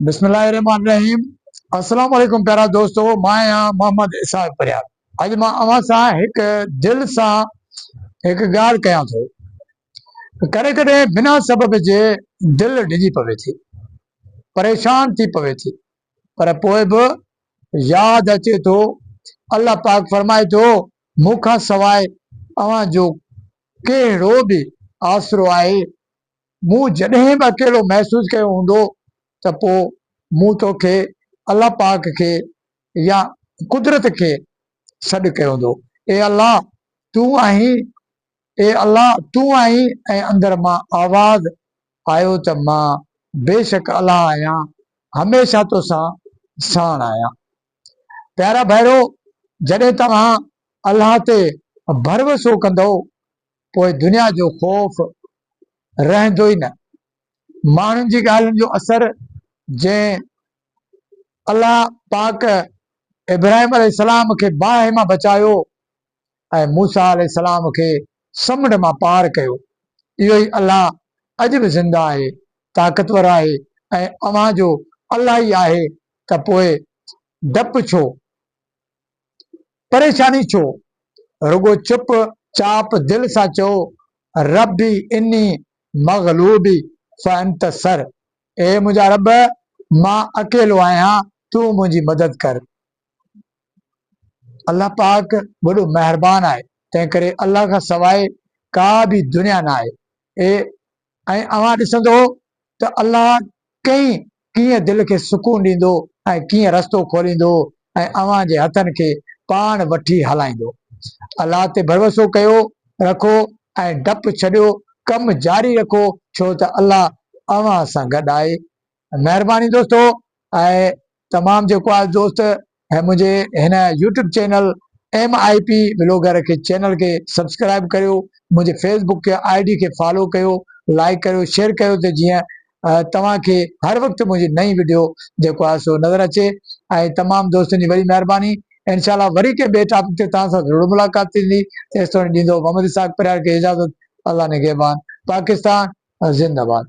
बिस्मिल्लाहिर्रहमानिर्रहीम। अस्सलाम वालेकुम प्यारा दोस्तों, मैं आहियां मोहम्मद इसाक परियार। अॼु मां अव्हां सां हिकु दिलि सां हिकु ॻाल्हि कयां थो। कॾहिं कॾहिं बिना सबब जे दिलि डिॼी पवे थी, परेशान थी पवे थी, पर पोइ बि यादि अचे थो, अल्लाह पाक फरमाए थो, मूंखां सवाइ अव्हां जो कहिड़ो बि आसरो आहे। मूं जॾहिं बि अकेलो महसूस कयो हूंदो त पोइ मूं तोखे अल्लाह पाक खे या कुदरत खे सॾु कयो हूंदो, ए अल्लाह तूं आहीं, ए अल्लाह तूं आहीं। ऐं अंदरि मां आवाज़ आयो त मां बेशक अल्लाह आहियां, हमेशह तोसां साण आहियां। प्यारा भाइरो, जॾहिं तव्हां अल्लाह ते भरोसो कंदो पोइ दुनिया जो ख़ौफ़ रहंदो ई न। माण्हुनि जी ॻाल्हियुनि जो असर जंहिं अल्लाह पाक इब्राहिम अलैहिस्सलाम खे बाहि मां बचायो ऐं मूसा अलैहिस्सलाम खे समुंड मां पार कयो, इहो ई अल्लाह अॼु बि ज़िंदा आहे, ताक़तवर आहे ऐं अव्हां जो अल्लाह ई आहे। त पोइ डपु छो, परेशानी छो? रुगो चुप चाप दिलि सां चओ, रब्बी इन्नी मग़लूबी फ़अंतसर, ए मुंहिंजा रब, मां अकेलो आहियां, तूं मुंहिंजी मदद कर। अल्लाह पाक वॾो महिरबान आहे, तंहिं करे अल्लाह खां सवाइ का बि दुनिया न आहे। ऐं अव्हां ॾिसंदो त अल्लाह कीअं दिलि खे सुकून ॾींदो ऐं कीअं रस्तो खोलींदो ऐं अव्हां जे हथनि खे पाण वठी हलाईंदो। अल्लाह ते भरोसो कयो रखो ऐं डपु छॾियो, कमु जारी रखो, छो त अल्लाह अव्हां सां गॾु आहे। महिरबानी दोस्तो। ऐं तमामु जेको आहे दोस्त ऐं मुंहिंजे हिन यूट्यूब चैनल MIP व्लॉगर खे चैनल खे सब्सक्राइब करियो, मुंहिंजे फेसबुक खे ID खे फॉलो कयो, लाइक करियो, शेयर कयो, त जीअं तव्हांखे हर वक़्तु मुंहिंजी नई वीडियो जेको आहे सो नज़र अचे। ऐं तमामु दोस्तनि जी वॾी महिरबानी। इंशाल्लाह वरी के ॿिए टॉपिक ते तव्हां सां ज़रूरु मुलाक़ात थींदी। तेसिताईं ॾींदो मोहम्मद इसाक परियार खे इजाज़त। अल्लाह निगहबान। पाकिस्तान ज़िंदाबाद।